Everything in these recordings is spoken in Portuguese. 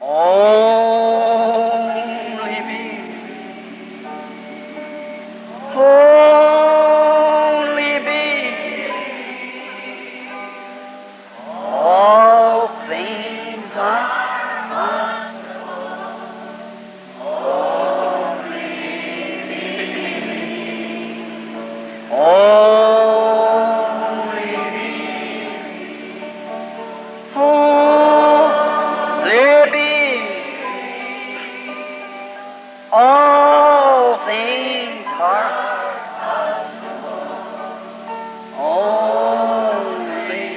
Only be, only be, all things are only be, only be, only be. All things are only.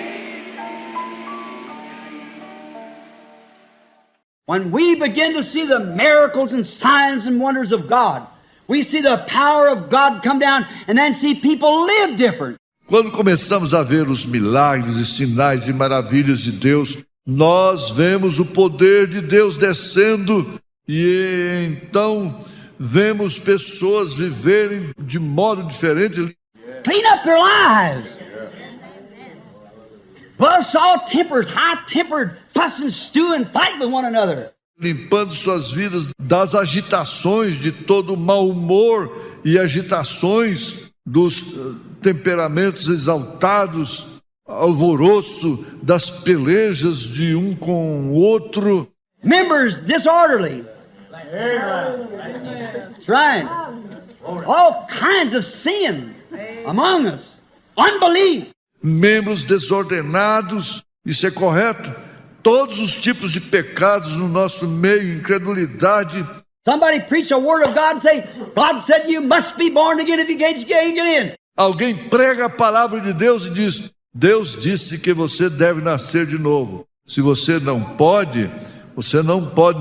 When we begin to see the miracles and signs and wonders of God, we see the power of God come down and then see people live different. Quando começamos a ver os milagres e sinais e maravilhas de Deus, nós vemos o poder de Deus descendo e então vemos pessoas viverem de modo diferente. Clean up their lives. Bust all tempers, high-tempered, fussing, stewing, fighting with one another. Limpando suas vidas das agitações de todo mau humor e agitações dos temperamentos exaltados, alvoroço das pelejas de um com o outro. Members disorderly. That's right. All kinds of sin among us. Unbelief. Membros desordenados, isso é correto? Todos os tipos de pecados no nosso meio, incredulidade. Somebody preach a word of God and say, God said you must be born again if you can't get in. Alguém prega a palavra de Deus e diz, Deus disse que você deve nascer de novo. Se você não pode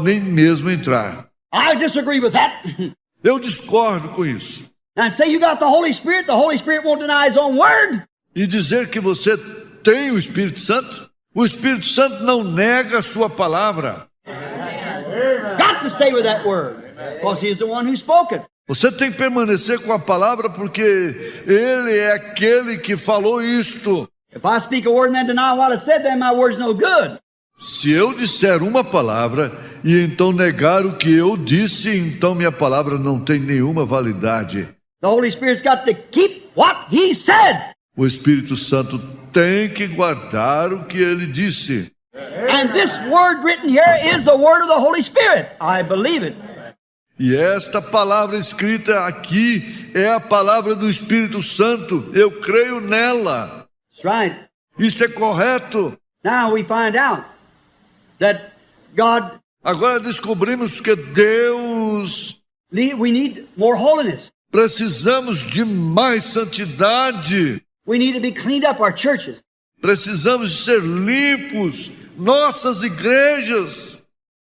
nem mesmo entrar. I disagree with that. Eu discordo com isso. And say you got the Holy Spirit won't deny His own word. E dizer que você tem o Espírito Santo? O Espírito Santo não nega a sua palavra. Got to stay with that word, because He is the one who spoke it. Você tem que permanecer com a palavra porque Ele é aquele que falou isto. If I speak a word and then deny what I said, then my word's no good. Se eu disser uma palavra e então negar o que eu disse, então minha palavra não tem nenhuma validade. The Holy Spirit's got to keep what He said. O Espírito Santo tem que guardar o que Ele disse. And this word written here is the word of the Holy Spirit. I believe it. E esta palavra escrita aqui é a palavra do Espírito Santo. Eu creio nela. That's right. Isto é correto. Now we find out that God, Agora descobrimos que Deus, we need more holiness. precisamos de mais santidade. We need to be cleaned up, our churches. Precisamos de ser limpos, nossas igrejas.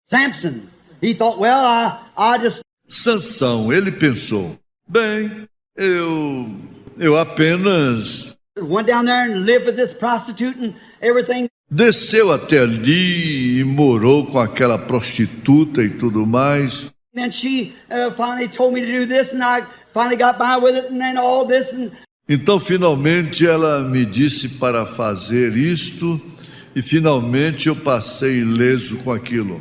Samson, he thought, well, I just... Sansão, ele pensou, bem, eu apenas... went down there and lived with this prostitute and everything. Desceu até ali e morou com aquela prostituta e tudo mais. Then she finally told me to do this, and I finally got by with it, and then all this, and... Então, finalmente, ela me disse para fazer isto, e finalmente eu passei ileso com aquilo.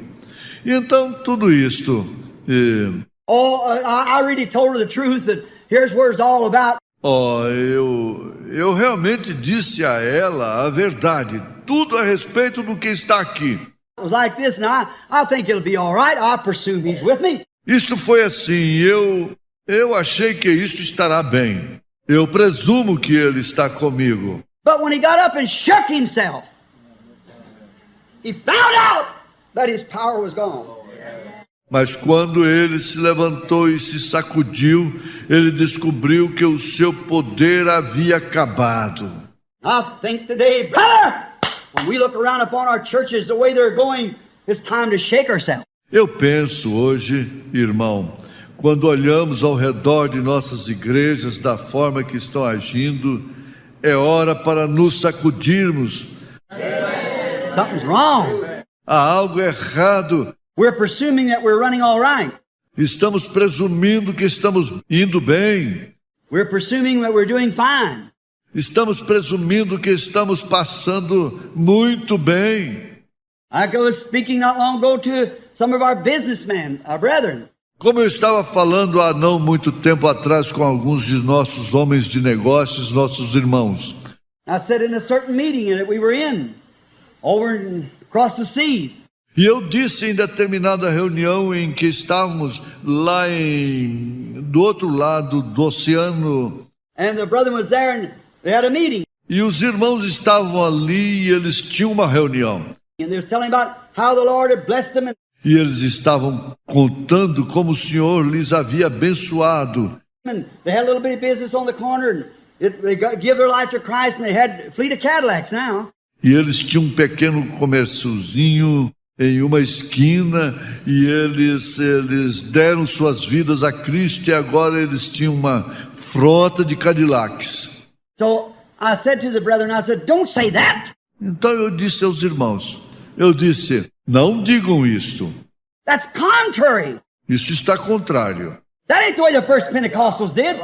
E então, tudo isto... I really told her the truth, that here's what it's all about. Eu realmente disse a ela a verdade, tudo a respeito do que está aqui. It was like this, and I think it'll be all right. I presume He's with me. Isto foi assim, eu achei que isso estará bem. Eu presumo que Ele está comigo. But when he got up and shook himself, he found out that his power was gone. Mas quando ele se levantou e se sacudiu, ele descobriu que o seu poder havia acabado. I think today, brother, when we look around upon our churches the way they're going, it's time to shake ourselves. Eu penso hoje, irmão, quando olhamos ao redor de nossas igrejas da forma que estão agindo, é hora para nos sacudirmos. Something's wrong. Há algo errado. We're presuming that we're running all right. Estamos presumindo que estamos indo bem. We're presuming that we're doing fine. Estamos presumindo que estamos passando muito bem. I was speaking not long ago to some of our businessmen, our brethren. Como eu estava falando há não muito tempo atrás com alguns de nossos homens de negócios, nossos irmãos. I said in a certain meeting that we were in, across the seas. E eu disse em determinada reunião em que estávamos lá do outro lado do oceano, And the brother was there and they had a meeting. e os irmãos estavam ali e eles tinham uma reunião. And they was telling about how the Lord had blessed them. E eles estavam contando como o Senhor lhes havia abençoado. And they had a little bit of business on the corner. And they give their life to Christ and they had a fleet of Cadillacs now. E eles tinham um pequeno comérciozinho em uma esquina e eles deram suas vidas a Cristo e agora eles tinham uma frota de Cadillacs. So I said to the brethren, I said, don't say that. Então eu disse aos irmãos, não digam isto. That's contrary. Isso está contrário. That ain't the way the first Pentecostals did.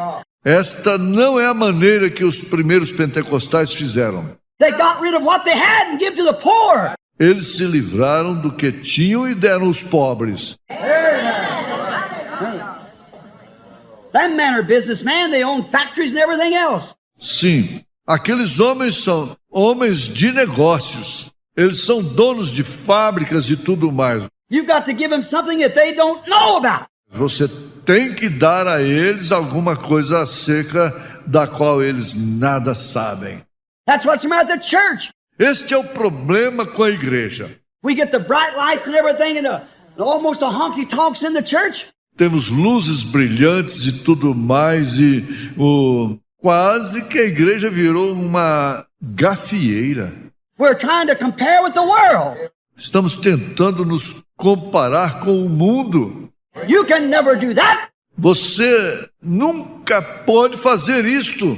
Esta não é a maneira que os primeiros pentecostais fizeram. They got rid of what they had and give to the poor. Eles se livraram do que tinham e deram aos pobres. Them men are businessmen. They own factories and everything else. Sim, aqueles homens são homens de negócios. Eles são donos de fábricas e tudo mais. You've got to give them something that they don't know about. Você tem que dar a eles alguma coisa acerca da qual eles nada sabem. That's what's the matter with the church. Este é o problema com a igreja. We get the bright lights and everything and almost the honky-tonks in the church. Temos luzes brilhantes e tudo mais e quase que a igreja virou uma gafieira. We're trying to compare with the world. Estamos tentando nos comparar com o mundo. You can never do that. Você nunca pode fazer isto.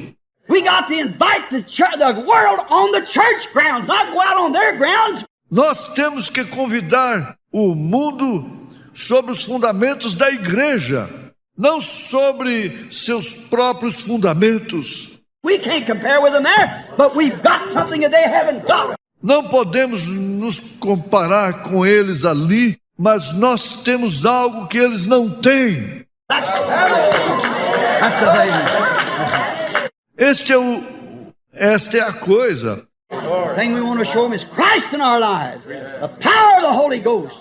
We got to invite the world on the church grounds, not go out on their grounds. Nós temos que convidar o mundo sobre os fundamentos da igreja, não sobre seus próprios fundamentos. We can't compare with them there, but we've got something that they haven't got. Não podemos nos comparar com eles ali, mas nós temos algo que eles não têm. That's the thing. Esta é a coisa. The thing we want to show them is Christ in our lives, the power of the Holy Ghost.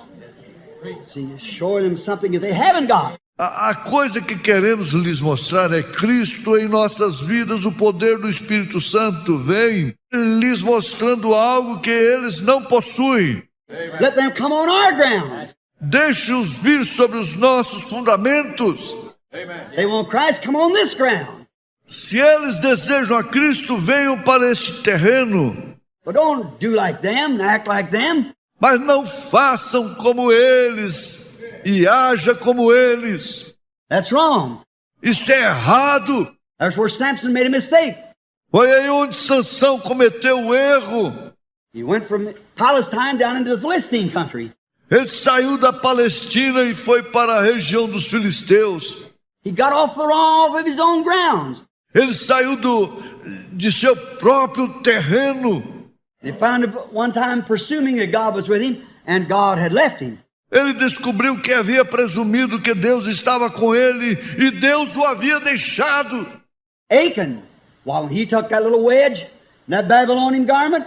See, showing them something that they haven't got. A coisa que queremos lhes mostrar é Cristo em nossas vidas, o poder do Espírito Santo vem lhes mostrando algo que eles não possuem. Let them come on our ground. Deixe-os vir sobre os nossos fundamentos. They want Christ, come on this ground. Se eles desejam a Cristo, venham para este terreno. But don't do like them, act like them. Mas não façam como eles e haja como eles. That's wrong. Isto é errado. That's where Samson made a mistake. Foi aí onde Sansão cometeu o erro. He went from Palestine down into the Philistine country. Ele saiu da Palestina e foi para a região dos filisteus. He got off of his own grounds. Ele saiu de seu próprio terreno. They found him one time presuming that God was with him, and God had left him. Ele descobriu que havia presumido que Deus estava com ele e Deus o havia deixado. Achan, when he took that little wedge, that Babylonian garment,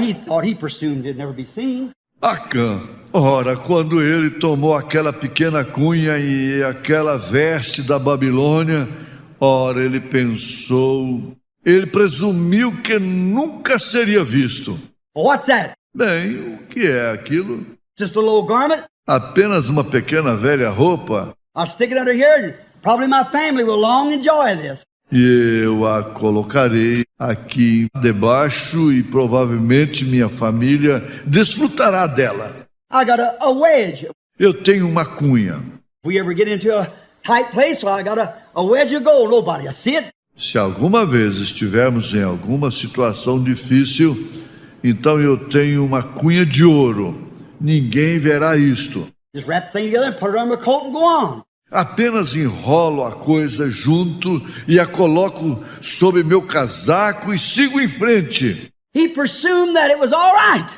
he thought he presumed it'd never be seen. Acã, ora, quando ele tomou aquela pequena cunha e aquela veste da Babilônia, ora, ele presumiu que nunca seria visto. What's that? Bem, o que é aquilo? Just a little garment? Apenas uma pequena velha roupa. I'll stick it under here, and probably my family will long enjoy this. E eu a colocarei aqui debaixo e provavelmente minha família desfrutará dela. I got a wedge. Eu tenho uma cunha. If we ever get into a tight place, I got a wedge of gold. Nobody will see it. Se alguma vez estivermos em alguma situação difícil, então eu tenho uma cunha de ouro. Ninguém verá isto. Just wrap the thing together and put it on my coat and go on. Apenas enrolo a coisa junto e a coloco sob meu casaco e sigo em frente. He presumed that it was all right.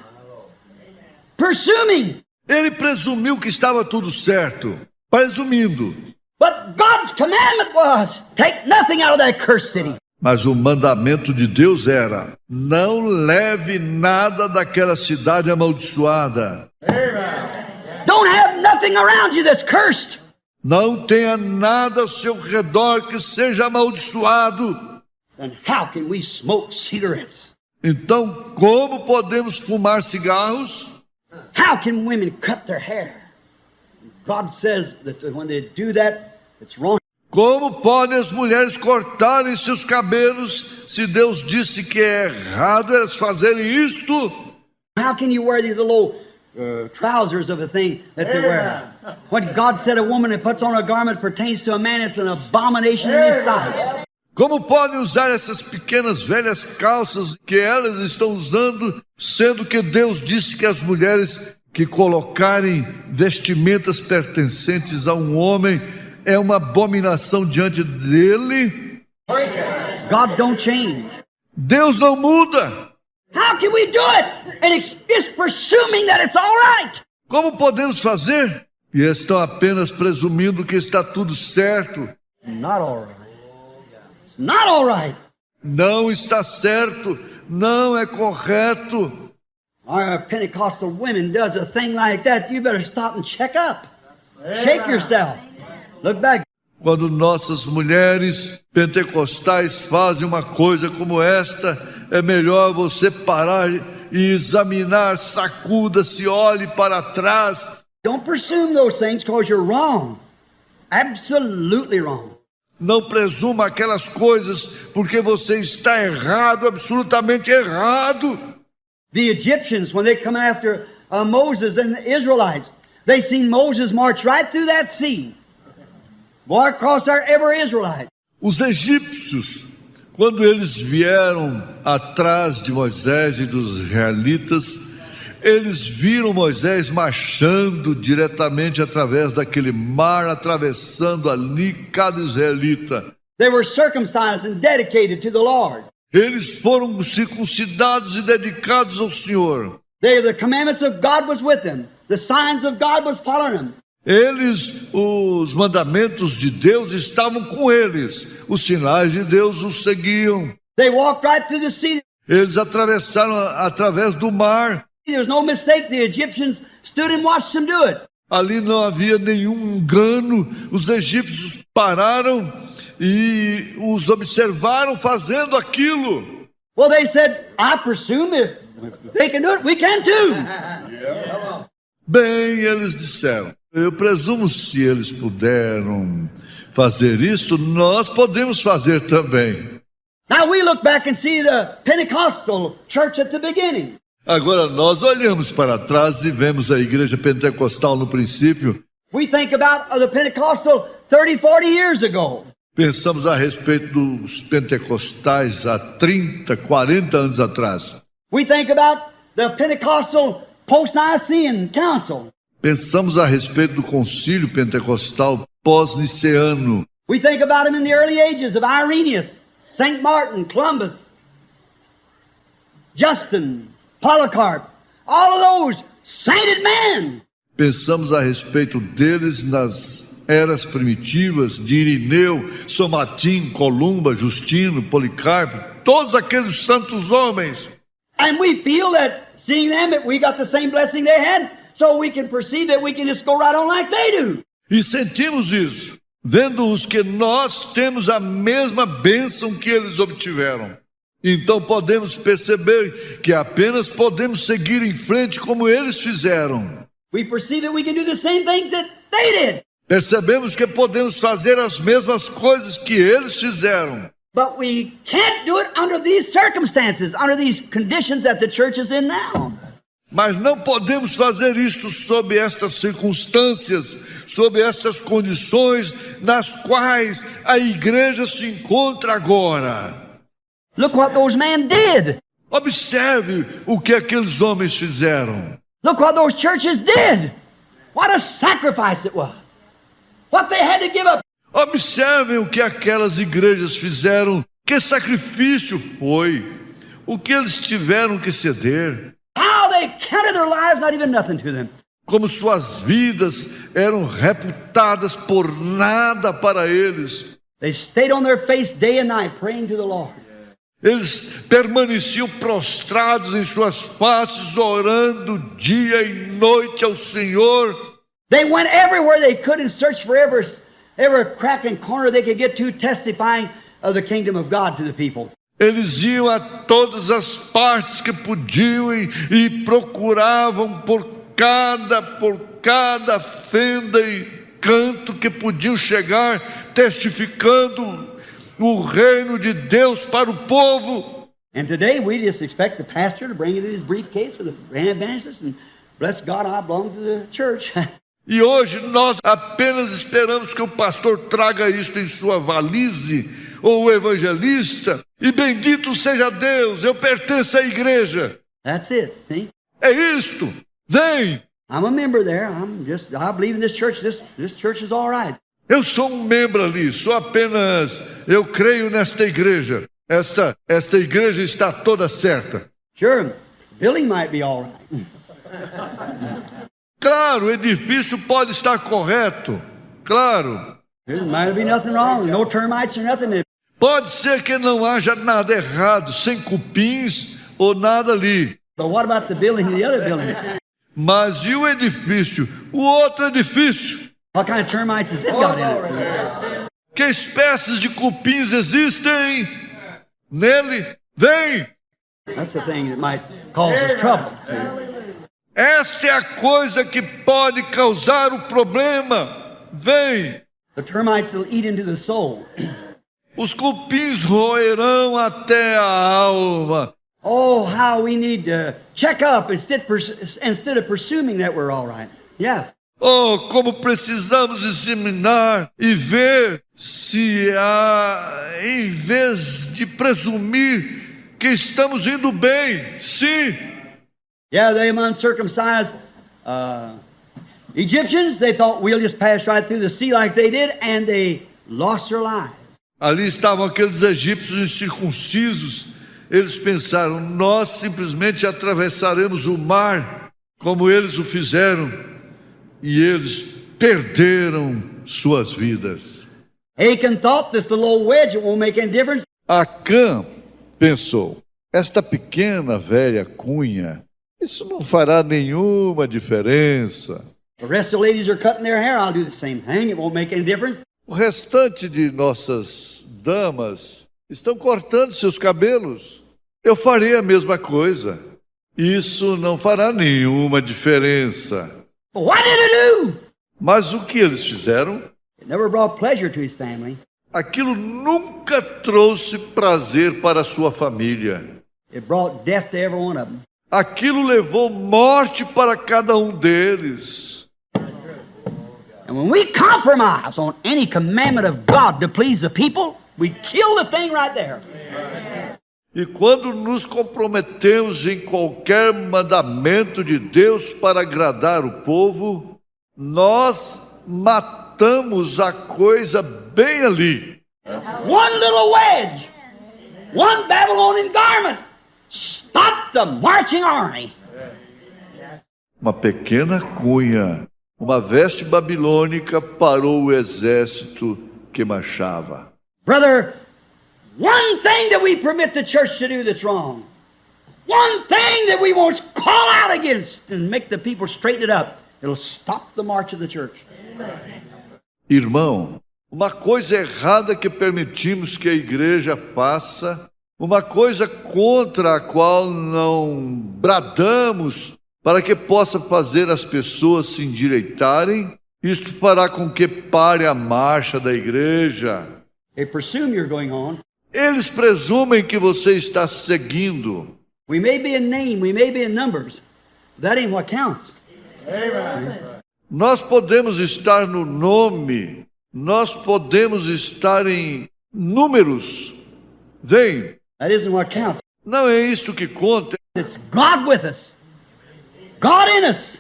Presuming. Ele presumiu que estava tudo certo, presumindo. But God's commandment was, take nothing out of that cursed city. Mas o mandamento de Deus era: não leve nada daquela cidade amaldiçoada. Don't have nothing around you that's cursed. Não tenha nada ao seu redor que seja amaldiçoado. Then how can we smoke cigarettes? Então, como podemos fumar cigarros? How can women cut their hair? God says that when they do that, it's wrong. Como podem as mulheres cortarem seus cabelos se Deus disse que é errado elas fazerem isto? How can you wear these little trousers of a thing that they wear? When God said a woman that puts on a garment pertains to a man, it's an abomination in his sight. Como podem usar essas pequenas velhas calças que elas estão usando, sendo que Deus disse que as mulheres que colocarem vestimentas pertencentes a um homem é uma abominação diante dele? God don't change. Deus não muda. How can we do it? And it's just presuming that it's all right. Como podemos fazer? E estão apenas presumindo que está tudo certo. Not all right. It's not all right. Não está certo, não é correto. Our Pentecostal women does a thing like that, you better stop and check up. Shake yourself. Look back. Quando nossas mulheres pentecostais fazem uma coisa como esta, é melhor você parar e examinar, sacuda-se, olhe para trás. Don't presume those things because you're wrong. Absolutely wrong. Não presuma aquelas coisas porque você está errado, absolutamente errado. The Egyptians, when they come after Moses and the Israelites, they seen Moses march right through that sea. Boy, across there, every Israelite. Os egípcios, quando eles vieram atrás de Moisés e dos israelitas, eles viram Moisés marchando diretamente através daquele mar, atravessando ali cada israelita. They were circumcised and dedicated to the Lord. Eles foram circuncidados e dedicados ao Senhor. The commandments of God was with them. The signs of God was following them. Eles, os mandamentos de Deus estavam com eles. Os sinais de Deus os seguiam. They walked right through the sea. Eles atravessaram através do mar. There's no mistake. The Egyptians stood and watched them do it. Ali não havia nenhum engano. Os egípcios pararam e os observaram fazendo aquilo. Well, they said, I presume if they can do it, we can too. Bem, eles disseram, eu presumo se eles puderam fazer isto, nós podemos fazer também. Now we look back and see the Pentecostal church at the beginning. Agora nós olhamos para trás e vemos a igreja pentecostal no princípio. We think about the Pentecostal 30, 40 years ago. Pensamos a respeito dos pentecostais há 30, 40 anos atrás. We think about the Pentecostal post-Nicene Council. Pensamos a respeito do concílio pentecostal pós-niceano. We think about him in the early ages of Irenaeus, St. Martin, Columbus, Justin, Polycarp, all of those sainted men. Pensamos a respeito deles nas eras primitivas de Irineu, São Martim, Columba, Justino, Policarpo, todos aqueles santos homens. And we feel that seeing them, that we got the same blessing they had, so we can perceive that we can just go right on like they do. E sentimos isso, vendo-os que nós temos a mesma bênção que eles obtiveram. Então podemos perceber que apenas podemos seguir em frente como eles fizeram. We perceive that we can do the same things that they did. Percebemos que podemos fazer as mesmas coisas que eles fizeram. But we can't do it under these circumstances, under these conditions that the church is in now. Mas não podemos fazer isto sob estas circunstâncias, sob estas condições nas quais a igreja se encontra agora. Look what those men did. Observe o que aqueles homens fizeram. Look what those churches did. What a sacrifice it was. What they had to give up. Observem o que aquelas igrejas fizeram. Que sacrifício foi. O que eles tiveram que ceder. How they counted their lives not even nothing to them. como suas vidas eram reputadas por nada para eles. They stayed on their face day and night praying to the Lord. Eles permaneciam prostrados em suas faces, orando dia e noite ao Senhor. They went everywhere they could and searched for every crack and corner they could get to, testifying of the kingdom of God to the people. Eles iam a todas as partes que podiam e procuravam por cada fenda e canto que podiam chegar, testificando o reino de Deus para o povo. And today we just expect the pastor to bring it in his briefcase with the grand evangelist and bless God, I belong to the church. E hoje nós apenas esperamos que o pastor traga isto em sua valise, ou o evangelista, e bendito seja Deus, eu pertenço à igreja. That's it, see? É isto, vem. I'm a member there. I believe in this church. This church is all right. Eu sou um membro ali, eu creio nesta igreja. Esta igreja está toda certa. Sure, building might be all right. Claro, o edifício pode estar correto. Claro. There might be nothing wrong. No termites or nothing. Pode ser que não haja nada errado, sem cupins ou nada ali. But what about the building, the other building? Mas e o edifício? O outro edifício? What kind of termites has it got in it? Que espécies de cupins existem nele? Vem! That's the thing that might cause us trouble. Esta é a coisa que pode causar o problema. Vem! The termites will eat into the soul. Os cupins roerão até a alma. Oh, how we need to check up instead of presuming that we're all right. Yes. Oh, como precisamos examinar e ver se em vez de presumir que estamos indo bem. Sim. Yeah, them uncircumcised Egyptians, they thought we'll just pass right through the sea like they did, and they lost their lives. Ali estavam aqueles egípcios incircuncisos. Eles pensaram, nós simplesmente atravessaremos o mar como eles o fizeram, e eles perderam suas vidas. Achan thought this little old wedge, it won't make any difference. Acã pensou, esta pequena velha cunha, isso não fará nenhuma diferença. The rest of the ladies are cutting their hair, I'll do the same thing, it won't make any difference. O restante de nossas damas estão cortando seus cabelos. Eu farei a mesma coisa. Isso não fará nenhuma diferença. But what did it do? Mas o que eles fizeram? It never brought pleasure to his family. Aquilo nunca trouxe prazer para a sua família. It brought death to every one of them. Aquilo levou morte para cada um deles. And when we compromise on any commandment of God to please the people, we kill the thing right there. E quando nos comprometemos em qualquer mandamento de Deus para agradar o povo, nós matamos a coisa bem ali. One little wedge, one Babylonian garment, stopped the marching army. Uma pequena cunha, uma veste babilônica parou o exército que marchava. Brother, one thing that we permit the church to do that's wrong, one thing that we won't call out against and make the people straighten it up, it'll stop the march of the church. Irmão, uma coisa errada que permitimos que a igreja faça, uma coisa contra a qual não bradamos para que possa fazer as pessoas se endireitarem, isto fará com que pare a marcha da igreja. They presume you're going on. Eles presumem que você está seguindo. We may be in name, we may be in numbers. That ain't what counts. Nós podemos estar no nome, nós podemos estar em números. Vem, That isn't what counts. não é isso que conta. It's God with us. God in us.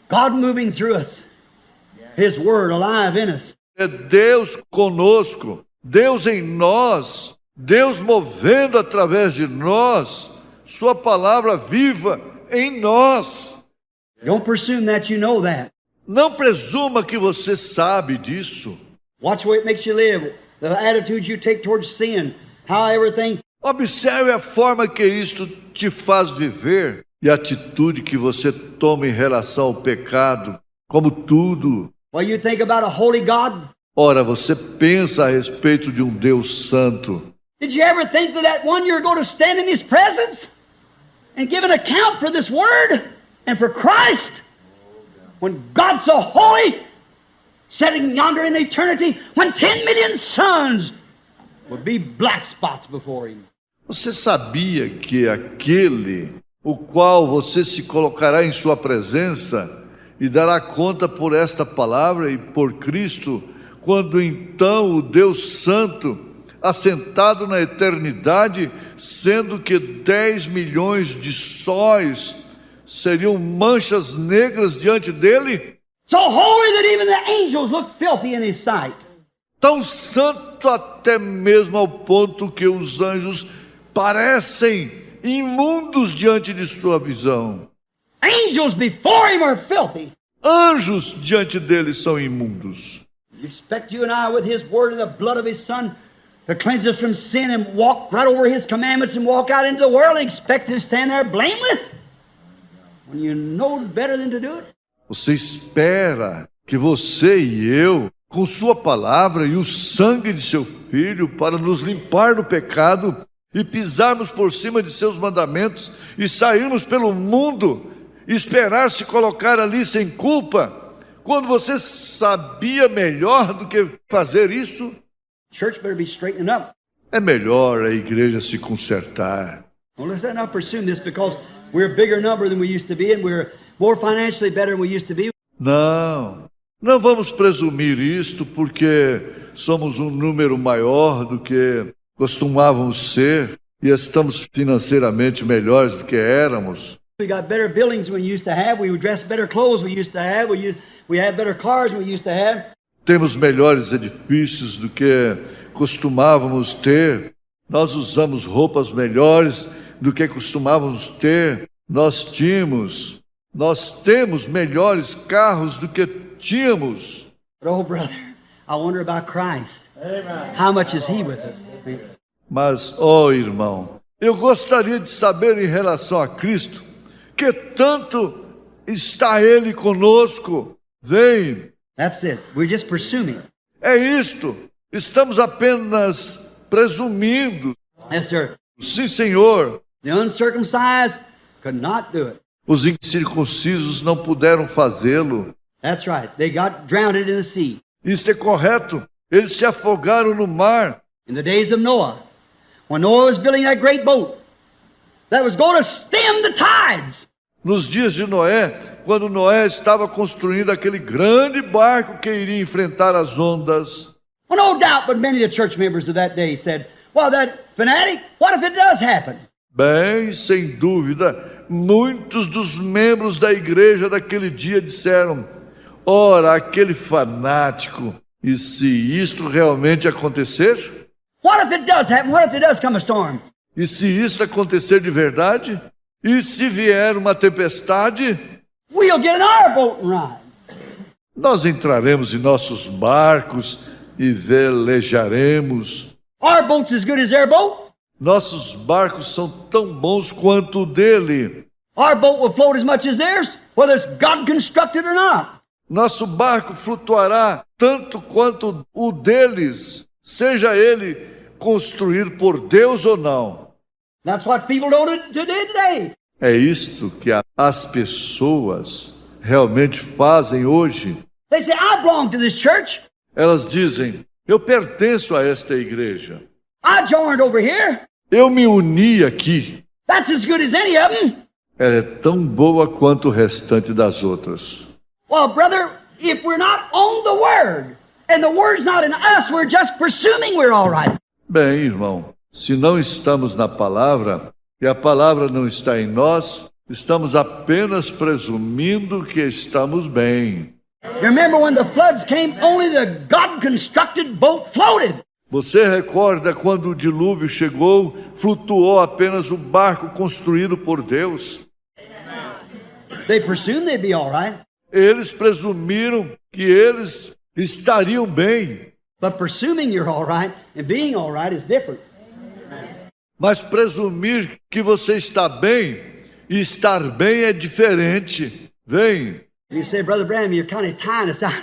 God moving through us. His word alive in us. É Deus conosco, Deus em nós, Deus movendo através de nós, sua palavra viva em nós. Don't presume that you know that. Não presuma que você sabe disso. Watch the way it makes you live, the attitudes you take towards sin, how everything. Observe a forma que isto te faz viver e a atitude que você toma em relação ao pecado, como tudo. Well, you think about a holy God. Ora, você pensa a respeito de um Deus santo. Did you ever think that one you're going to stand in His presence and give an account for this Word and for Christ? When God's so holy, sitting yonder in eternity, when 10 million suns would be black spots before Him. Você sabia que aquele o qual você se colocará em sua presença e dará conta por esta palavra e por Cristo, quando então o Deus Santo, assentado na eternidade, sendo que 10 milhões de sóis seriam manchas negras diante dele? So holy that even the angels look filthy in His sight. Tão santo até mesmo ao ponto que os anjos parecem imundos diante de sua visão. Angels before Him are filthy. Anjos diante dele são imundos. You expect you and I, with His Word and the blood of His Son, to cleanse us from sin and walk right over His commandments and walk out into the world and expect to stand there blameless? When you know better than to do it? Você espera que você e eu, com sua palavra e o sangue de seu Filho, para nos limpar do pecado e pisarmos por cima de seus mandamentos e sairmos pelo mundo, esperar se colocar ali sem culpa, quando você sabia melhor do que fazer isso? Church better be straightening up. É melhor a igreja se consertar. Well, let's not presume this because we're a bigger number than we used to be and we're more financially better than we used to be. Não vamos presumir isto porque somos um número maior do que costumávamos ser e estamos financeiramente melhores do que éramos. We got better buildings than we used to have. We dress better clothes than we used to have. We have better cars than we used to have. Temos melhores edifícios do que costumávamos ter. Nós usamos roupas melhores do que costumávamos ter. Nós temos melhores carros do que tínhamos. But oh, brother, I wonder about Christ. Amen. How much is He with us? Mas, irmão, eu gostaria de saber em relação a Cristo, que tanto está Ele conosco. Vem. That's it. We're just presuming. É isto. Estamos apenas presumindo. Yes, sir. Sim, Senhor. The uncircumcised could not do it. Os incircuncisos não puderam fazê-lo. That's right. They got drowned in the sea. Isto é correto. Eles se afogaram no mar. In the days of Noah, when Noah was building that great boat that was going to stem the tides. Nos dias de Noé, quando Noé estava construindo aquele grande barco que iria enfrentar as ondas. Well, no doubt, but many of the church members of that day said, well, that fanatic, what if it does happen? Bem, sem dúvida, muitos dos membros da igreja daquele dia disseram, ora, aquele fanático, e se isto realmente acontecer? What if it does happen? What if there does come a storm? E se isto acontecer de verdade? E se vier uma tempestade? We'll get in our boat and ride. Nós entraremos em nossos barcos e velejaremos. Our boat's as good as their boat. Nossos barcos são tão bons quanto o dele. Our boat will float as much as theirs, whether it's God constructed or not. Nosso barco flutuará tanto quanto o deles, seja ele construído por Deus ou não. That's what people do today. É isto que as pessoas realmente fazem hoje. They say, I belong to this church. Elas dizem, eu pertenço a esta igreja. I joined over here. Eu me uni aqui. That's as good as any of them. Ela é tão boa quanto o restante das outras. Well, brother, if we're not on the Word, and the Word's not in us, we're just presuming we're all right. Bem, irmão, se não estamos na palavra, e a palavra não está em nós, estamos apenas presumindo que estamos bem. You remember when the floods came, only the God-constructed boat floated. Você recorda quando o dilúvio chegou, flutuou apenas o barco construído por Deus? They presumed they'd be all right, Eles presumiram que eles estariam bem, but presuming you're all right and being all right is different. mas presumir que você está bem e estar bem é diferente. Vem, You say, Brother Branham, you're kind of tying us out.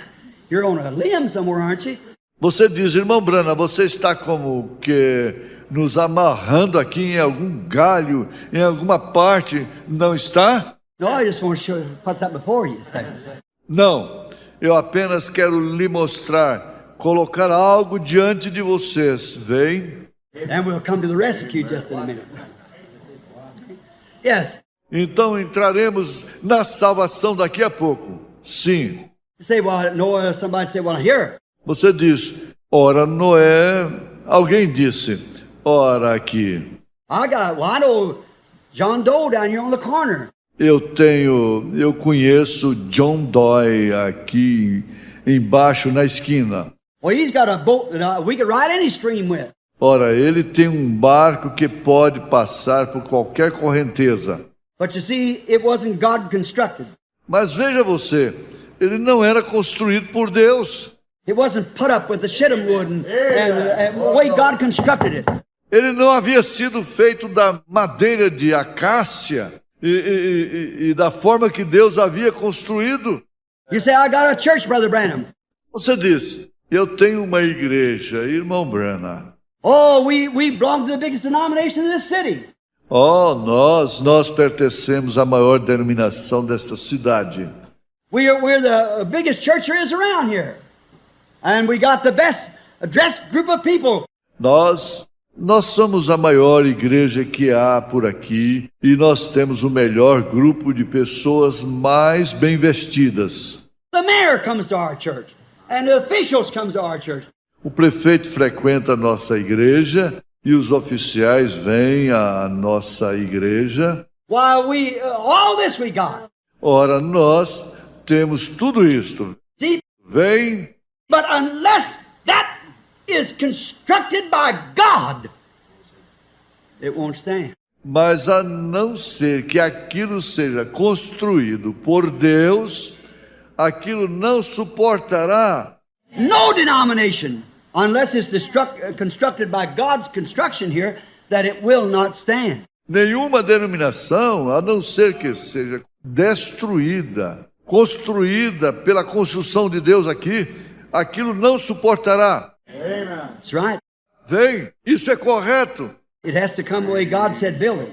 You're on a limb somewhere, aren't you? você diz, irmão Brana, você está como que nos amarrando aqui em algum galho, em alguma parte, não está? No, I just want to put something before you. Não, eu apenas quero lhe mostrar, colocar algo diante de vocês. Vem. And we'll come to the rescue just in a minute. Yes. Então entraremos na salvação daqui a pouco. Sim. You say, well, Noah, somebody say, well, here. Você diz, ora Noé, alguém disse, ora aqui. I know John Doe down here on the corner. Eu conheço John Doe aqui embaixo na esquina. Well, he's got a boat that we could ride any stream with. Ora, ele tem um barco que pode passar por qualquer correnteza. But you see, it wasn't God constructed. Mas veja você, ele não era construído por Deus. It wasn't put up with the shittim wood and the way God constructed it. Ele não havia sido feito da madeira de acácia e da forma que Deus havia construído. You say, I got a church, Brother Branham. Você diz, eu tenho uma igreja, irmão Branham. Oh, we belong to the biggest denomination in this city. Oh, nós pertencemos à maior denominação desta cidade. We're the biggest church there is around here. And we got the best dressed group of people. Nós somos a maior igreja que há por aqui e nós temos o melhor grupo de pessoas mais bem vestidas. The mayor comes to our church, and the officials comes to our church. O prefeito frequenta a nossa igreja e os oficiais vêm à nossa igreja. Why, all this we got. Ora, nós temos tudo isto. See, Vem, but unless that is constructed by God, it won't stand. mas a não ser que aquilo seja construído por Deus, aquilo não suportará. No denomination, unless it's constructed by God's construction here, that it will not stand. Nenhuma denominação, a não ser que seja destruída, construída pela construção de Deus aqui, aquilo não suportará. That's right. Vem, isso é correto. It has to come the way God said build it.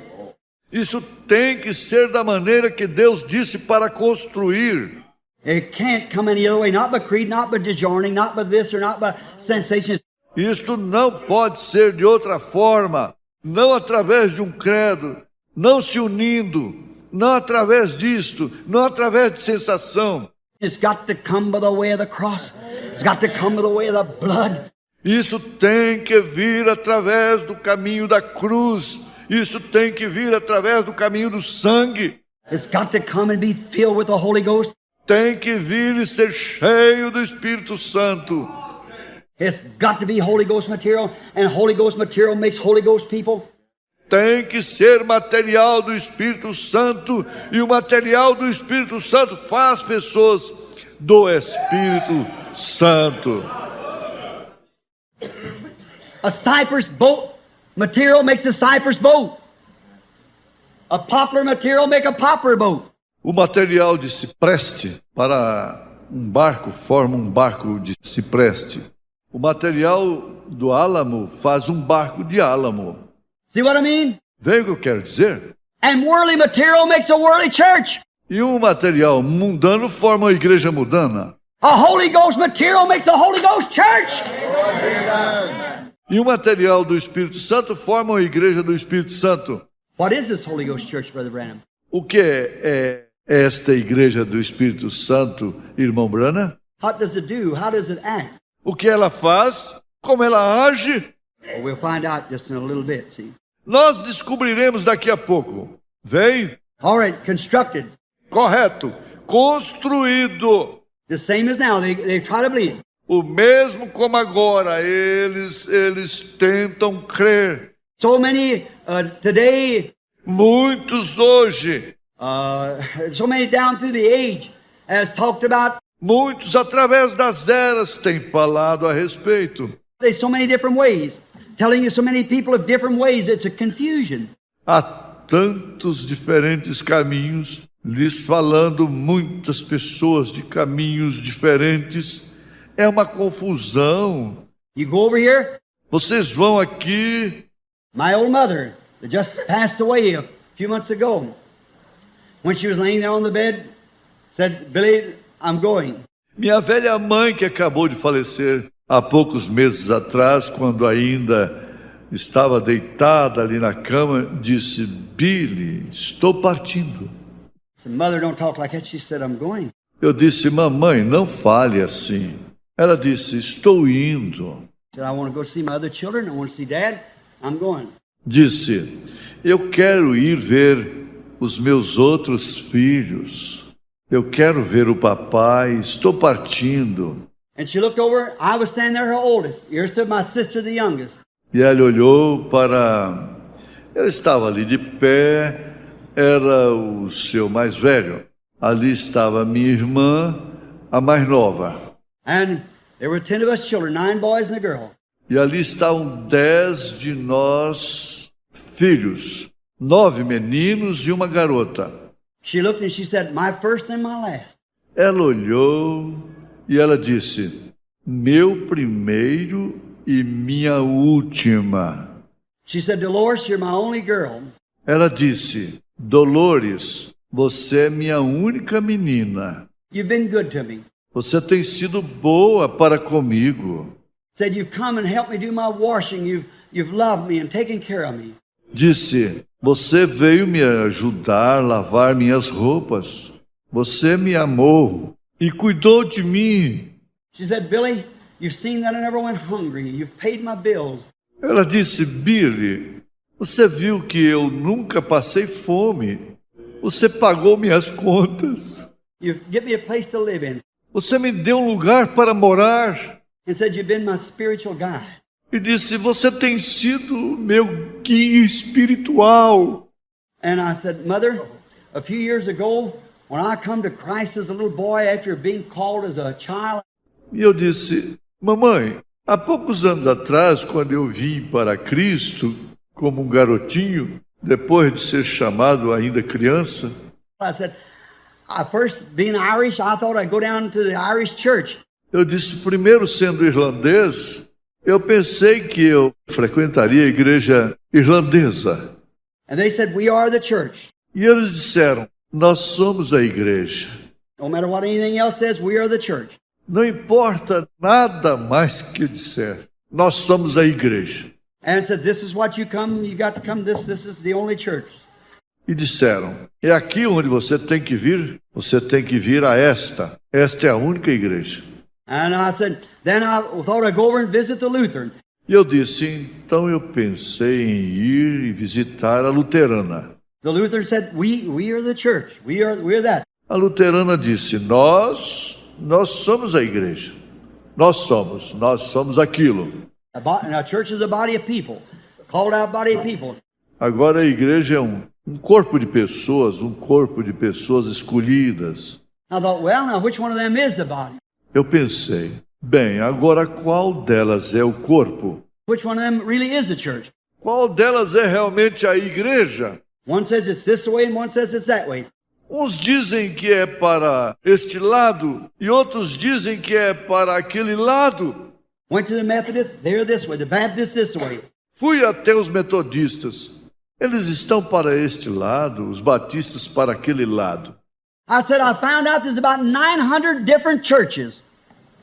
Isso tem que ser da maneira que Deus disse para construir. It can't come any other way, not by creed, not by disjoining, not by this or not by sensations. Isto não pode ser de outra forma, não através de um credo, não se unindo, não através disto, não através de sensação. It's got to come by the way of the cross. It's got to come by the way of the blood. Isso tem que vir através do caminho da cruz. Isso tem que vir através do caminho do sangue. It's got to come and be filled with the Holy Ghost. Tem que vir e ser cheio do Espírito Santo. It's got to be Holy Ghost material, and Holy Ghost material makes Holy Ghost people. Tem que ser material do Espírito Santo, e o material do Espírito Santo faz pessoas do Espírito Santo. A cypress boat material makes a cypress boat. A poplar material makes a poplar boat. O material de cipreste para um barco forma um barco de cipreste. O material do álamo faz um barco de álamo. See what I mean? Vê o que eu quero dizer? And worldly material makes a worldly church. E um material mundano forma uma igreja mundana. A Holy Ghost material makes a Holy Ghost church. E o material do Espírito Santo forma uma igreja do Espírito Santo. What is this Holy Ghost church, Brother Branham? O que é esta igreja do Espírito Santo, irmão Branham? What does it do? How does it act? O que ela faz? Como ela age? Well, we'll find out just in a little bit, see. Nós descobriremos daqui a pouco. Vem? All right, constructed. Correto. Construído. The same as now. They try to believe. O mesmo como agora. Eles tentam crer. So many today, Muitos hoje So many down through the age has talked about. Muitos, através das eras, têm falado a respeito. There's so many different ways, telling you so many people of different ways. It's a confusion. Há tantos diferentes caminhos, lhes falando muitas pessoas de caminhos diferentes. É uma confusão. You go over here. Vocês vão aqui. My old mother, that just passed away a few months ago, when she was laying there on the bed, said, "Billy, I'm going." Minha velha mãe, que acabou de falecer há poucos meses atrás, quando ainda estava deitada ali na cama, disse: Billy, estou partindo. I said, "Mother, don't talk like that." She said, "I'm going." Eu disse: mamãe, não fale assim. Ela disse: estou indo. She said, "I want to go see my other children. I want to see Dad. I'm going." Disse: eu quero ir ver os meus outros filhos. Eu quero ver o papai. Estou partindo. And she looked over. I was standing there, her oldest. Here stood my sister, the youngest. E ela olhou para... Eu estava ali de pé, era o seu mais velho. Ali estava minha irmã, a mais nova. And there were 10 of us children, 9 boys and a girl. E ali estavam 10 de nós filhos, 9 meninos e uma garota. She looked and she said, "My first and my last." Ela olhou e ela disse: meu primeiro e minha última. She said, "Dolores, you're my only girl." Ela disse: Dolores, você é minha única menina. You've been good to me. Você tem sido boa para comigo. Said, "You've come and helped me do my washing. You've loved me and taken care of me." Disse: você veio me ajudar a lavar minhas roupas. Você me amou e cuidou de mim. She said, "Billy, you've seen that I never went hungry. You've paid my bills." Ela disse: Billy, você viu que eu nunca passei fome. Você pagou minhas contas. You've given me a place to live in. Você me deu um lugar para morar. And said, "You've been my spiritual guide." E disse: você tem sido meu guia espiritual. And I said, "Mother, a few years ago, when I come to Christ as a little boy after being called as a child." E eu disse: mamãe, há poucos anos atrás, quando eu vim para Cristo como um garotinho, depois de ser chamado ainda criança, I said, first being Irish, I thought I'd go down to the Irish church. eu disse, primeiro sendo irlandês, eu pensei que eu frequentaria a igreja irlandesa. And they said, "We are the church." E eles disseram: nós somos a igreja. No matter what anything else says, we are the church. Não importa nada mais que disser, nós somos a igreja. And said, "This is what you got to come, this is the only church." E disseram: é aqui onde você tem que vir a esta. Esta é a única igreja. And I said, then I thought I'd go over and visit the Lutheran. E eu disse: então eu pensei em ir e visitar a luterana. The Lutheran said, we are the church. We're that. A luterana disse: nós somos a igreja. Nós somos aquilo. And our church is a body of people, called out body of people. Agora a igreja é um corpo de pessoas escolhidas. I thought, well, now which one of them is the body? Eu pensei: bem, agora qual delas é o corpo? Which one of them really is the church? Qual delas é realmente a igreja? One says it's this way and one says it's that way. Uns dizem que é para este lado e outros dizem que é para aquele lado. Went to the Methodists, they're this way. The Baptists this way. Fui até os metodistas. Eles estão para este lado, os batistas para aquele lado. I said, I found out there's about 900 different churches.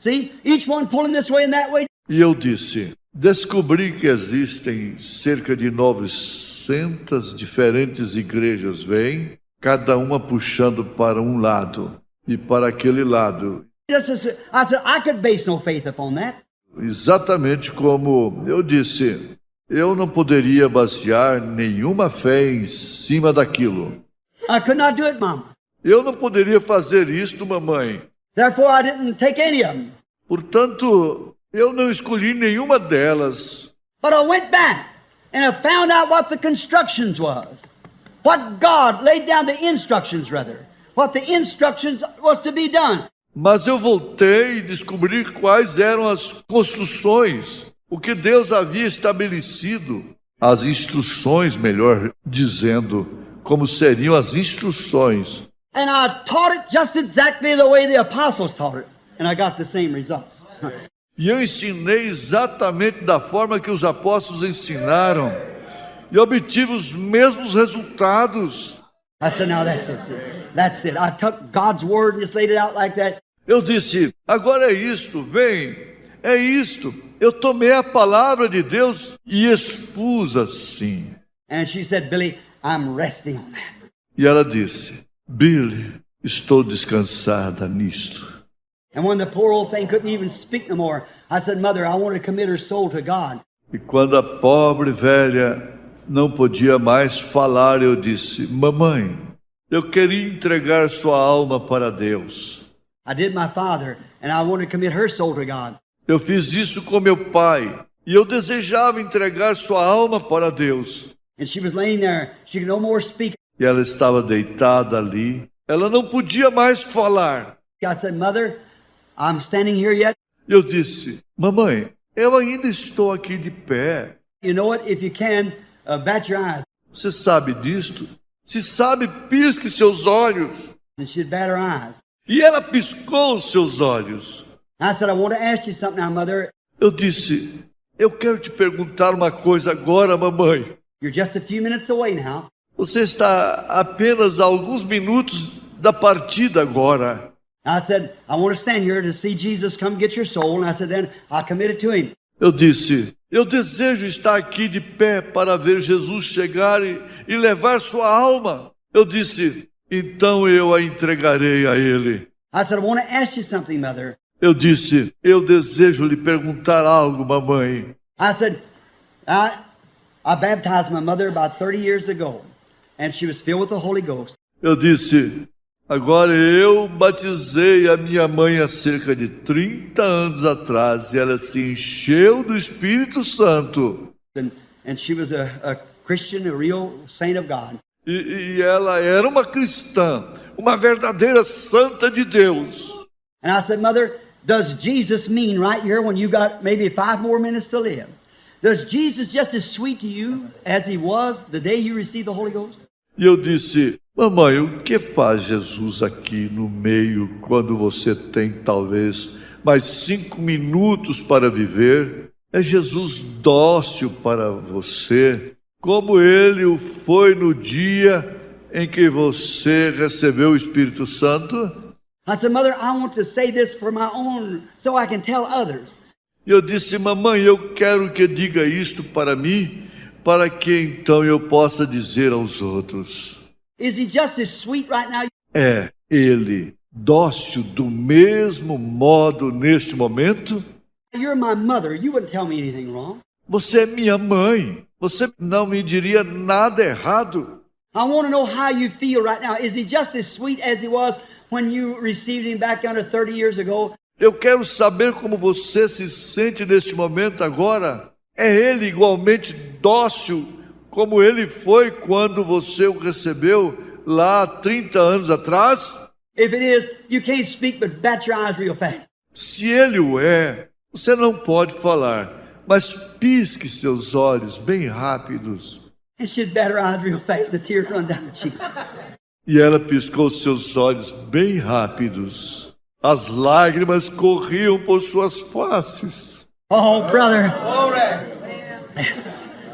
See, each one pulling this way and that way. E eu disse: descobri que existem cerca de 900 diferentes igrejas, vêm, cada uma puxando para um lado e para aquele lado. I said, I could base no faith upon that. Exatamente como eu disse, eu não poderia basear nenhuma fé em cima daquilo. I could not do it, Mama. Eu não poderia fazer isto, mamãe. Therefore, I didn't take any of them. Portanto, eu não escolhi nenhuma delas. But I went back and I found out what the constructions was. what God laid down the instructions, rather. What the instructions was to be done. Mas eu voltei e descobri quais eram as construções, o que Deus havia estabelecido, as instruções, melhor dizendo, como seriam as instruções. And I taught it just exactly the way the apostles taught it. And I got the same results. E eu ensinei exatamente da forma que os apóstolos ensinaram, e obtive os mesmos resultados. I said, now that's it. That's it. I took God's word and just laid it out like that. Eu disse, agora é isto, vem, é isto. Eu tomei a palavra de Deus e expus assim. And she said, Billy, I'm resting on that. E ela disse, Billy, estou descansada nisto. And when the poor old thing couldn't even speak no more, I said, Mother, I want to commit her soul to God. E quando a pobre velha não podia mais falar, eu disse, mamãe, eu queria entregar sua alma para Deus. I did my father, and I want to commit her soul to God. Eu fiz isso com meu pai, e eu desejava entregar sua alma para Deus. And she was laying there. She could no more speak. E ela estava deitada ali. Ela não podia mais falar. I said, Mother, I'm standing here yet. Eu disse, mamãe, eu ainda estou aqui de pé. You know what? If you can, bat your eyes. Você sabe disto? Se sabe, pisque seus olhos. And she'd bat her eyes. E ela piscou os seus olhos. I said, I want to ask you something now, Mother. Eu disse, eu quero te perguntar uma coisa agora, mamãe. You're just a few minutes away now. Você está apenas a alguns minutos da partida agora. I said, I want to stand here to see Jesus come get your soul. And I said, then I'll commit it to him. Eu disse, eu desejo estar aqui de pé para ver Jesus chegar e levar sua alma. Eu disse, então eu a entregarei a ele. I said, I want to ask you something, Mother. Eu disse, eu desejo lhe perguntar algo, mamãe. I said, I baptized my mother about 30 years ago, and she was filled with the Holy Ghost. Eu disse, agora eu batizei a minha mãe há cerca de 30 anos atrás e ela se encheu do Espírito Santo. And she was a Christian, a real saint of God. E ela era uma cristã, uma verdadeira santa de Deus. And I said, Mother, does Jesus mean right here when you got maybe 5 more minutes to live? Does Jesus just as sweet to you as he was the day you received the Holy Ghost? E eu disse, mamãe, o que faz Jesus aqui no meio quando você tem talvez mais 5 minutos para viver? É Jesus dócil para você, como ele o foi no dia em que você recebeu o Espírito Santo? I said, Mother, I want to say this for my own, so I can tell others. E eu disse, mamãe, eu quero que diga isto para mim, para que então eu possa dizer aos outros. Is he just as sweet right now? É ele, dócil do mesmo modo neste momento? You're my mother. You wouldn't tell me anything wrong. Você é minha mãe. Você não me diria nada errado. I want to know how you feel right now. Is he just as sweet as he was when you received him back under 30 years ago? Eu quero saber como você se sente neste momento agora. É ele igualmente dócil como ele foi quando você o recebeu lá há 30 anos atrás? If it is, you can't speak but bat your eyes real fast. Se ele o é, você não pode falar, mas pisque seus olhos bem rápidos. And she'd bat her eyes real fast. The tears run down the cheeks. E ela piscou seus olhos bem rápidos. As lágrimas corriam por suas faces. Oh, brother.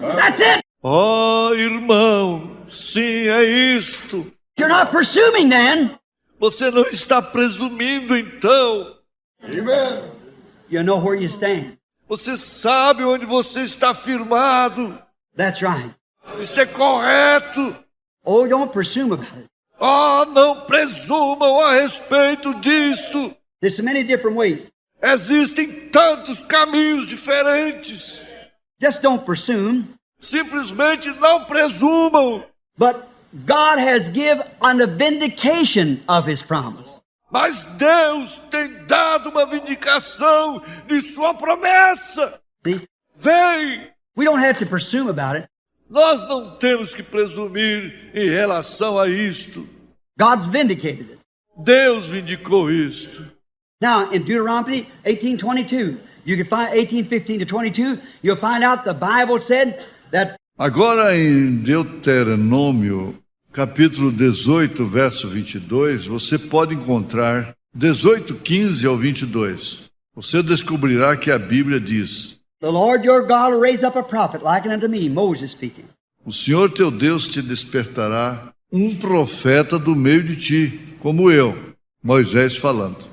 That's it. Oh, irmão, sim, é isto. You're not presuming then. Você não está presumindo, então. Amen. You know where you stand. Você sabe onde você está firmado. That's right. Isso é correto. Oh, don't presume about it. Oh, não presumam a respeito disto. There's so many different ways. Existem tantos caminhos diferentes. Just don't presume. Simplesmente não presumam. But God has given on the vindication of his promise. Mas Deus tem dado uma vindicação de sua promessa. See? Vem! We don't have to presume about it. Nós não temos que presumir em relação a isto. God's vindicated it. Deus vindicou isto. Now, in Deuteronomy 18:22, you can find 18:15 to 22, you'll find out the Bible said that Agora em Deuteronômio, capítulo 18, verso 22, você pode encontrar 18:15 ao 22. Você descobrirá que a Bíblia diz: the Lord your God will raise up a prophet like unto me, Moses speaking. O Senhor teu Deus te despertará um profeta do meio de ti, como eu, Moisés falando.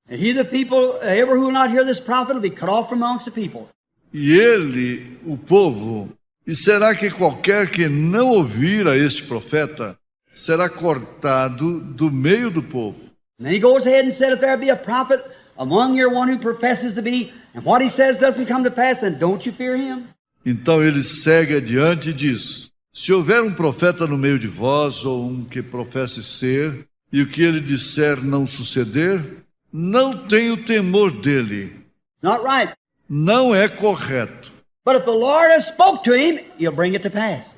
And he, the people, ever who will not hear this prophet will be cut off from amongst the people. E ele, o povo, e será que qualquer que não ouvir a este profeta será cortado do meio do povo? And then he goes ahead and said, if there be a prophet among your one who professes to be, and what he says doesn't come to pass, then don't you fear him? Então ele segue adiante e diz: se houver um profeta no meio de vós, ou um que professe ser, e o que ele disser não suceder, não tenho temor dele. Not right. Não é correto. But if the Lord has spoke to him, he'll bring it to pass.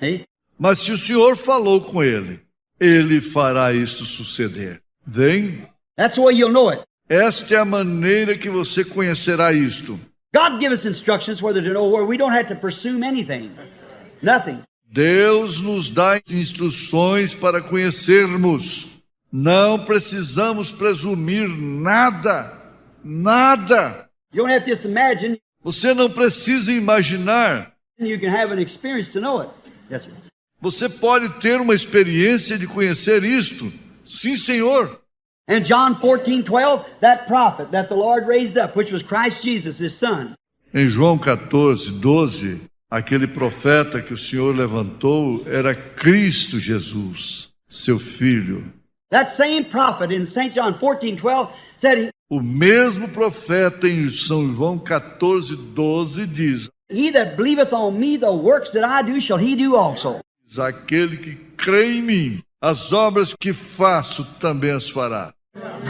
See? Mas se o Senhor falou com ele, ele fará isto suceder. Vem, That's the way you'll know it. esta é a maneira que você conhecerá isto. God give us instructions whether to know where we don't have to presume anything. Nothing. Deus nos dá instruções para conhecermos. Não precisamos presumir nada. Nada. You don't have to just imagine. Você não precisa imaginar. You can have an experience to know it. Yes, sir. Você pode ter uma experiência de conhecer isto. Sim, Senhor. And John 14:12, that prophet that the Lord raised up, which was Christ Jesus, his son. Em João 14, 12, aquele profeta que o Senhor levantou era Cristo Jesus, seu Filho. That same prophet in St. John 14:12 said, O mesmo profeta em São João 14, 12 diz: he that believeth on me, the works that I do shall he do also. aquele que crê em mim, as obras que faço também as fará.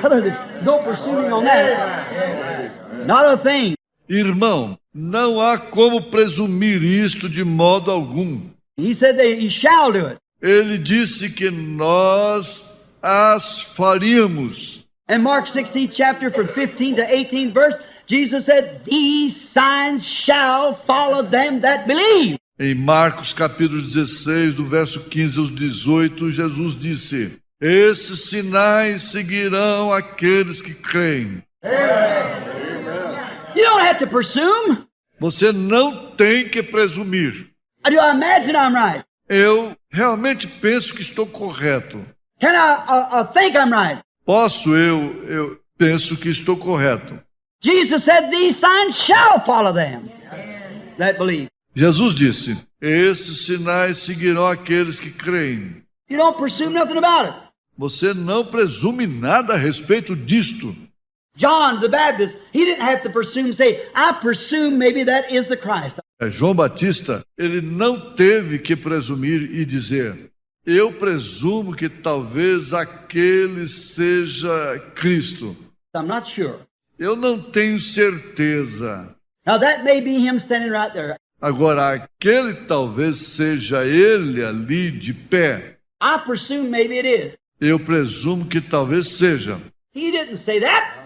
Brother, there's no presuming on that. Not a thing. Irmão, não há como presumir isto de modo algum. He said that he shall do it. Ele disse que nós as faríamos. In Mark 16 chapter from 15 to 18 verse, Jesus said, these signs shall follow them that believe. Em Marcos capítulo 16, do verso 15 aos 18, Jesus disse: esses sinais seguirão aqueles que creem. You don't have to presume. Você não tem que presumir. Do I imagine I'm right? Eu realmente penso que estou correto. Can I think I'm right? Eu penso que estou correto. Jesus said, these signs shall follow them that believe. Jesus disse: esses sinais seguirão aqueles que creem. You don't presume nothing about it. Você não presume nada a respeito disto. John the Baptist, he didn't have to presume, say, I presume maybe that is the Christ. João Batista, ele não teve que presumir e dizer: eu presumo que talvez aquele seja Cristo. I'm not sure. Eu não tenho certeza. Now that may be him standing right there. Agora, aquele talvez seja ele ali de pé. I presume maybe it is. Eu presumo que talvez seja. He didn't say that.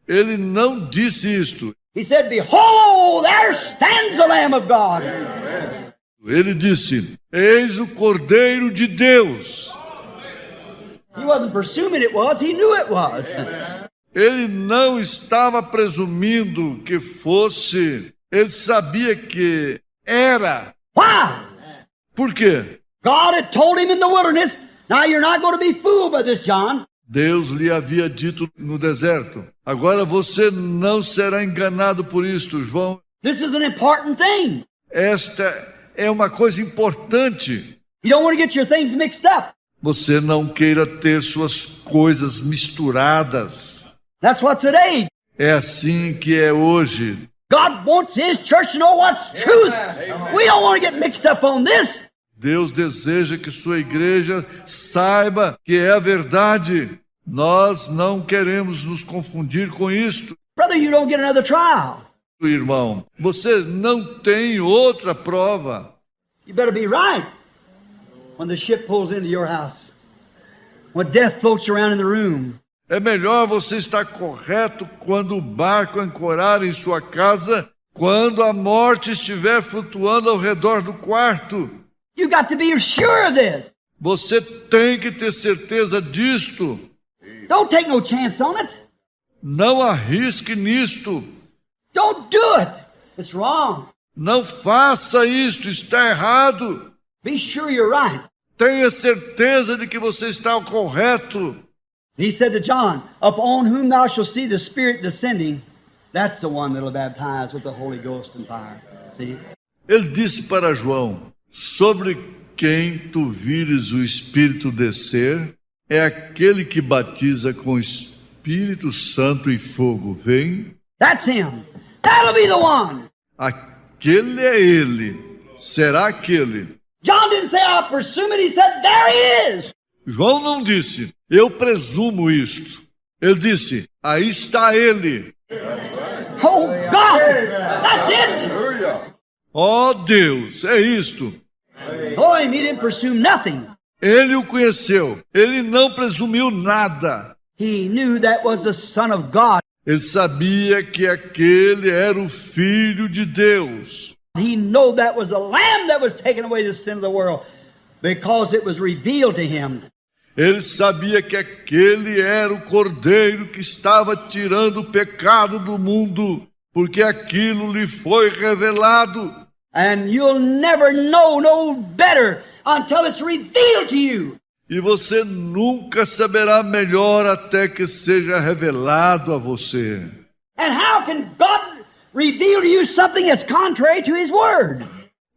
Ele não disse isto. He said, behold, there stands the Lamb of God. Ele disse: eis o Cordeiro de Deus. He wasn't presuming it was, he knew it was. Ele não estava presumindo que fosse. Ele sabia que era. Why? Por quê? God had told him in the wilderness, now you're not going to be fooled by this, John. Deus lhe havia dito no deserto: agora você não será enganado por isto, João. This is an important thing. Esta é uma coisa importante. You don't want to get your things mixed up. Você não queira ter suas coisas misturadas. That's what's today. É assim que é hoje. God wants His church to know what's truth. We don't want to get mixed up on this. Deus deseja que sua igreja saiba que é a verdade. Nós não queremos nos confundir com isto. Brother, you don't get another trial. Irmão, você não tem outra prova. You better be right when the ship pulls into your house, when death floats around in the room. É melhor você estar correto quando o barco ancorar em sua casa, quando a morte estiver flutuando ao redor do quarto. You got to be sure of this. Você tem que ter certeza disto. Don't take no chance on it. Não arrisque nisto. Don't do it. It's wrong. Não faça isto, está errado. Be sure you're right. Tenha certeza de que você está correto. He said to John, upon whom thou shalt see the Spirit descending, that's the one that'll baptize with the Holy Ghost and fire. See? Ele disse para João, sobre quem tu vires o Espírito descer, é aquele que batiza com Espírito Santo e fogo. Vem? That's him. That'll be the one. Aquele é ele. Será aquele. John didn't say, I presume it. He said, there he is. João não disse, eu presumo isto. Ele disse, aí está ele. Oh, God. That's it. Ó Deus, é isto. Oh, he didn't presume nothing. Ele o conheceu. Ele não presumiu nada. He knew that was the Son of God. Ele sabia que aquele era o Filho de Deus. He knew that was the Lamb that was taking away the sin of the world because it was revealed to him. Ele sabia que aquele era o Cordeiro que estava tirando o pecado do mundo, porque aquilo lhe foi revelado. And you'll never know no better until it's revealed to you. E você nunca saberá melhor até que seja revelado a você. And how can God reveal to you something that's contrary to His Word?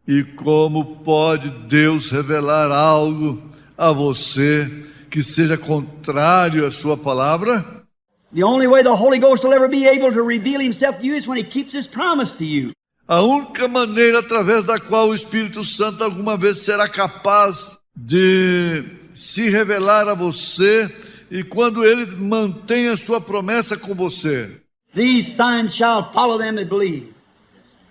E como pode Deus revelar algo a você que seja contrário à sua palavra? The only way the Holy Ghost will ever be able to reveal Himself to you is when He keeps His promise to you. A única maneira através da qual o Espírito Santo alguma vez será capaz de se revelar a você e quando ele mantém a sua promessa com você. These signs shall follow them that believe.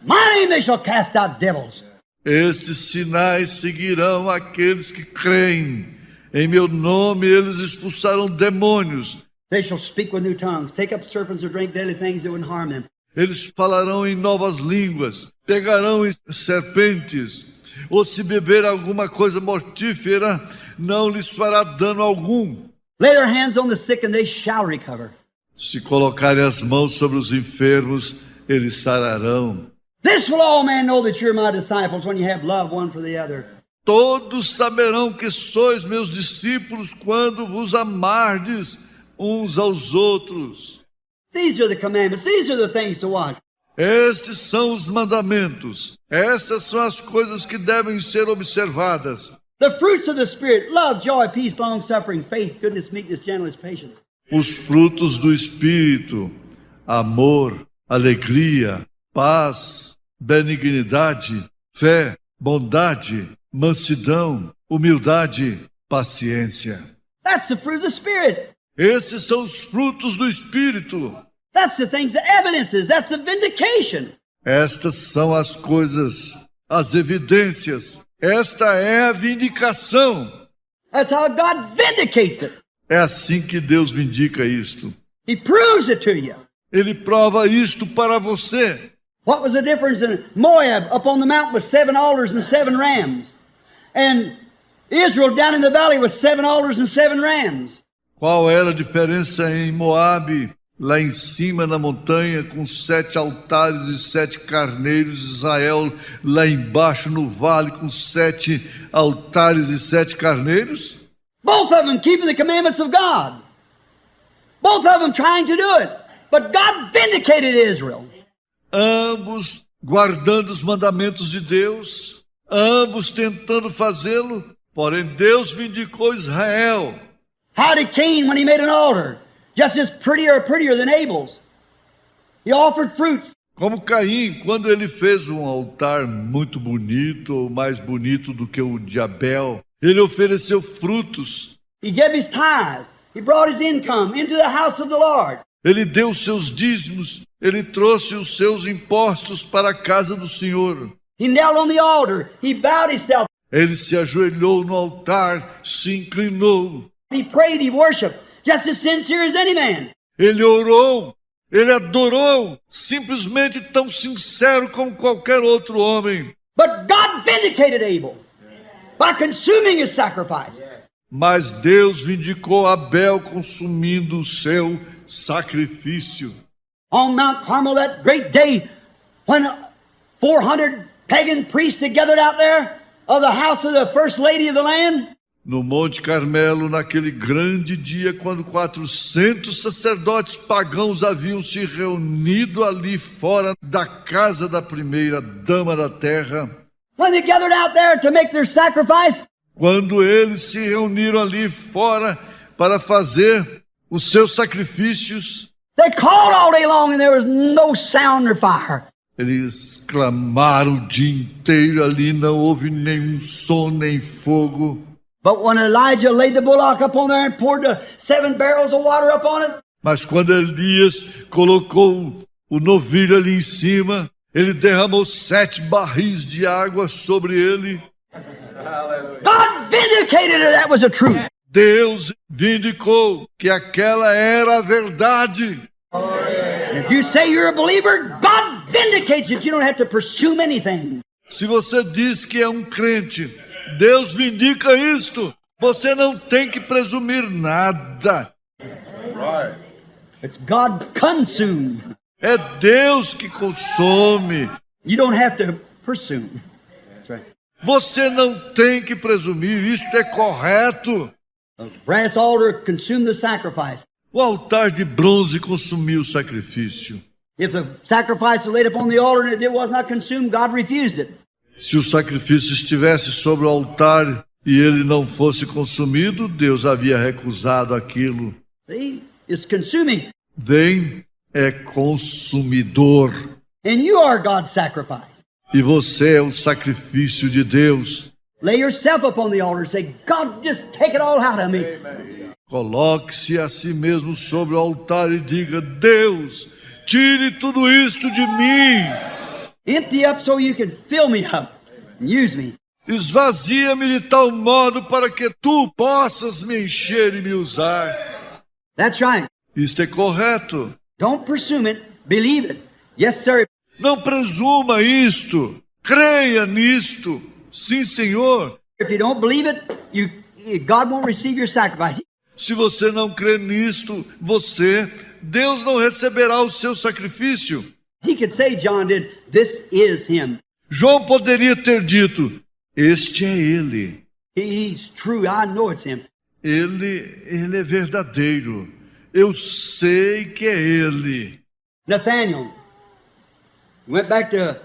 My name they shall cast out devils. Estes sinais seguirão aqueles que creem. Em meu nome eles expulsarão demônios. They shall speak with new tongues, take up serpents or drink deadly things that wouldn't harm them. Eles falarão em novas línguas, pegarão em serpentes, ou se beber alguma coisa mortífera, não lhes fará dano algum. Lay their hands on the sick and they shall recover. Se colocarem as mãos sobre os enfermos, eles sararão. This will all men know that you're my disciples when you have love one for the other. Todos saberão que sois meus discípulos quando vos amardes uns aos outros. These are the commandments. These are the things to watch. Estes são os mandamentos. Estas são as coisas que devem ser observadas. The fruits of the Spirit, love, joy, peace, long-suffering, faith, goodness, meekness, gentleness, patience. Os frutos do Espírito, amor, alegria, paz, benignidade, fé, bondade, mansidão, humildade, paciência. That's the fruit of the Spirit. Esses são os frutos do Espírito. That's the things, the evidences. That's the vindication. Estas são as coisas, as evidências. Esta é a vindicação. That's how God vindicates it. É assim que Deus vindica isto. He proves it to you. Ele prova isto para você. What was the difference in Moab up on the mountain with 7 altars and 7 rams? And Israel down in the valley with 7 altars and 7 rams? Qual era a diferença em Moabe, lá em cima na montanha, com 7 altares e 7 carneiros, Israel lá embaixo no vale, com 7 altares e 7 carneiros? Both of them keeping the commandments of God. Both of them trying to do it. But God vindicated Israel. Ambos guardando os mandamentos de Deus, ambos tentando fazê-lo, porém Deus vindicou Israel. How did Cain when he made an altar? Just as prettier than Abel's. He offered fruits. Como Caim, quando ele fez um altar muito bonito, ou mais bonito do que o de Abel, ele ofereceu frutos. He gave his tithes. He brought his income into the house of the Lord. Ele deu seus dízimos, ele trouxe os seus impostos para a casa do Senhor. He knelt on the altar. He bowed himself. Ele se ajoelhou no altar, se inclinou. He prayed, he worshiped, just as sincere as any man. Ele orou, ele adorou, simplesmente tão sincero como qualquer outro homem. But God vindicated Abel by consuming his sacrifice. Mas Deus vindicou Abel consumindo o seu sacrifício. On Mount Carmel that great day when 400 pagan priests had gathered out there of the house of the first lady of the land. No Monte Carmelo, naquele grande dia, quando 400 sacerdotes pagãos haviam se reunido ali fora da casa da primeira dama da terra. When they gathered out there to make their sacrifice, Quando eles se reuniram ali fora para fazer os seus sacrifícios, they called all day long and there was no sound or fire. eles clamaram o dia inteiro ali, não houve nenhum som nem fogo. But when Elijah laid the bullock up on there and poured the 7 barrels of water up on it, Mas quando Elias colocou o novilho ali em cima, ele derramou 7 barris de água sobre ele. God vindicated that that was the truth. Deus vindicou que aquela era a verdade. If you say you're a believer, God vindicates it. You don't have to presume anything. Se você diz que é um crente, Deus vindica isto. Você não tem que presumir nada. It's God consumed. É Deus que consome. You don't have to presume. That's right. Você não tem que presumir. Isto é correto. The brass altar consumed the sacrifice. O altar de bronze consumiu o sacrifício. If the sacrifice was laid upon the altar and it was not consumed, God refused it. Se o sacrifício estivesse sobre o altar e ele não fosse consumido, Deus havia recusado aquilo. See? It's consuming. Vem, é consumidor. And you are God's sacrifice. E você é o sacrifício de Deus. Lay yourself upon the altar and say, God, just take it all out of me. Coloque-se a si mesmo sobre o altar e diga: Deus, tire tudo isto de mim. Empty up so you can fill me up and use me. Esvazia-me de tal modo para que tu possas me encher e me usar. That's right. Isto é correto. Don't presume it. Believe it. Yes, sir. Não presuma isto. Creia nisto. Sim, Senhor. If you don't believe it, God won't receive your sacrifice. Se você não crê nisto, Deus não receberá o seu sacrifício. He could say, John did, this is him. João poderia ter dito: este é ele. He's true. I know it's him. Ele é verdadeiro. Eu sei que é ele. Nathaniel went back to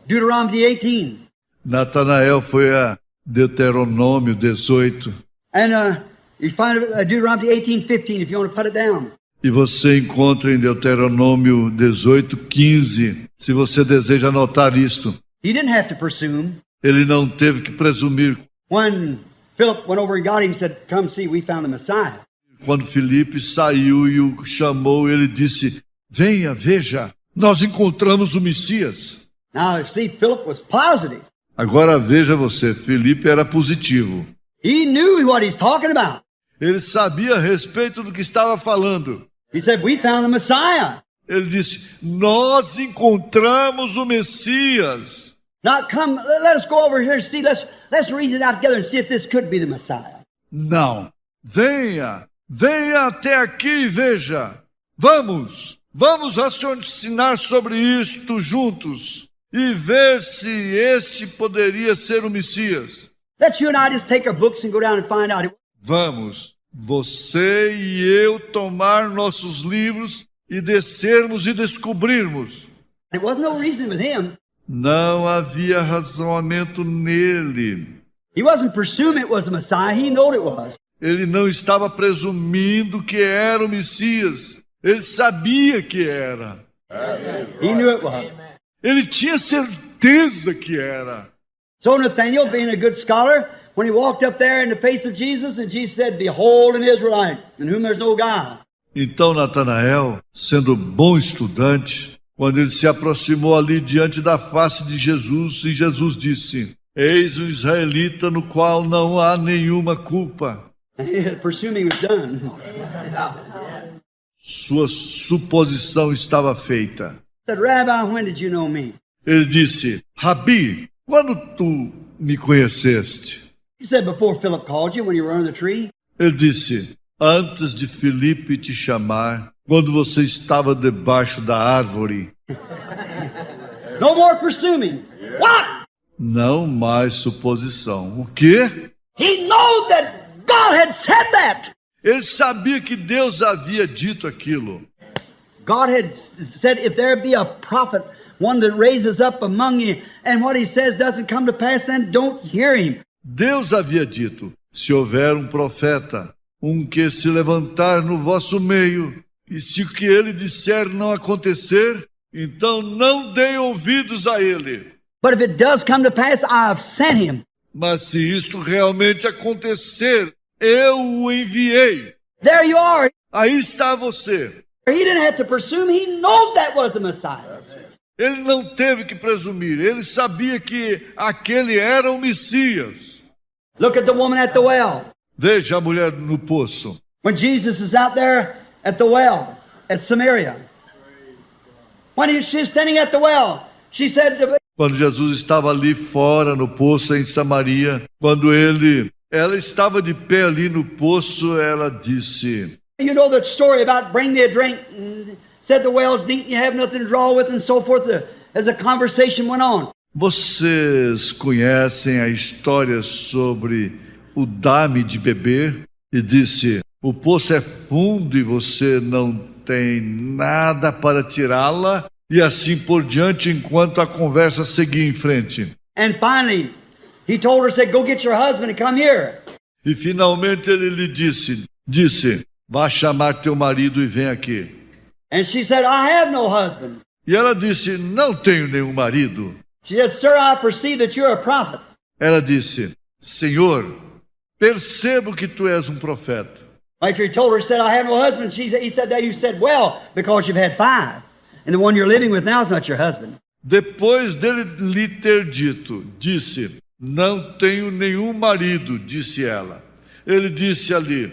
Deuteronomy 18. Natanael foi a Deuteronômio 18. And you find Deuteronomy 18:15 if you want to put it down. E você encontra em Deuteronômio 18:15, se você deseja anotar isto. He didn't have to presume. Ele não teve que presumir. When Philip went over and got him and said, come see, we found the Messiah. Quando Filipe saiu e o chamou, ele disse: venha, veja, nós encontramos o Messias. Now, see, Philip was positive. Agora veja você, Filipe era positivo. He knew what he's talking about. Ele sabia a respeito do que estava falando. He said, we found the Messiah. Ele disse: nós encontramos o Messias. Now, come, let us go over here and see. Let's reason it out together and see if this could be the Messiah. Não, venha até aqui e veja. Vamos raciocinar sobre isto juntos e ver se este poderia ser o Messias. Let's you and I just take our books and go down and find out. Vamos, você e eu tomar nossos livros e descermos e descobrirmos. It wasn't no reason with him. Não havia razoamento nele. He wasn't presuming it was the Messiah. He knew it was. Ele não estava presumindo que era o Messias. Ele sabia que era. He knew it was. Ele tinha certeza que era. So Nathaniel, being a good scholar, when he walked up there in the face of Jesus, and Jesus said, behold an Israelite, in whom there's no guile. Então Natanael, sendo bom estudante, quando ele se aproximou ali diante da face de Jesus, e Jesus disse: Eis um israelita no qual não há nenhuma culpa. Presuming was done. Sua suposição estava feita. Said, Rabbi, when did you know me? Ele disse: Rabi, quando tu me conheceste? He said, before Philip called you when you were under the tree. Ele disse: antes de Filipe te chamar, quando você estava debaixo da árvore. No more presuming. What? Não mais suposição. O quê? He knew that God had said that. Ele sabia que Deus havia dito aquilo. God had said, if there be a prophet, one that raises up among you, and what he says doesn't come to pass, then don't hear him. Deus havia dito: se houver um profeta, que se levantar no vosso meio, e se o que ele disser não acontecer, então não deem ouvidos a ele. But if it does come to pass, I have sent him. Mas se isto realmente acontecer, eu o enviei. There you are. Aí está você. He didn't have to presume. He knew that was the Messiah. Ele não teve que presumir. Ele sabia que aquele era o Messias. Look at the woman at the well. Veja a mulher no poço. When Jesus is out there at the well at Samaria. When she was standing at the well, she said, quando Jesus estava ali fora no poço em Samaria, quando ela estava de pé ali no poço, ela disse: you know the story about bring me a drink, and said the well's deep and you have nothing to draw with, and so forth, as the conversation went on. Vocês conhecem a história sobre o dá-me de beber? E disse: o poço é fundo e você não tem nada para tirá-la? E assim por diante, enquanto a conversa seguia em frente. And finally, he told her, said, go get your husband and come here. E finalmente ele lhe disse, vá chamar teu marido e vem aqui. And she said, I have no husband. E ela disse, não tenho nenhum marido. She said, sir, I perceive that you're a prophet. Ela disse, Senhor, percebo que tu és um profeta. After he told her, said, I have no husband, he said that you said, well, because you've had 5. And the one you're living with now is not your husband. Depois dele lhe ter dito, disse, não tenho nenhum marido, disse ela. Ele disse ali,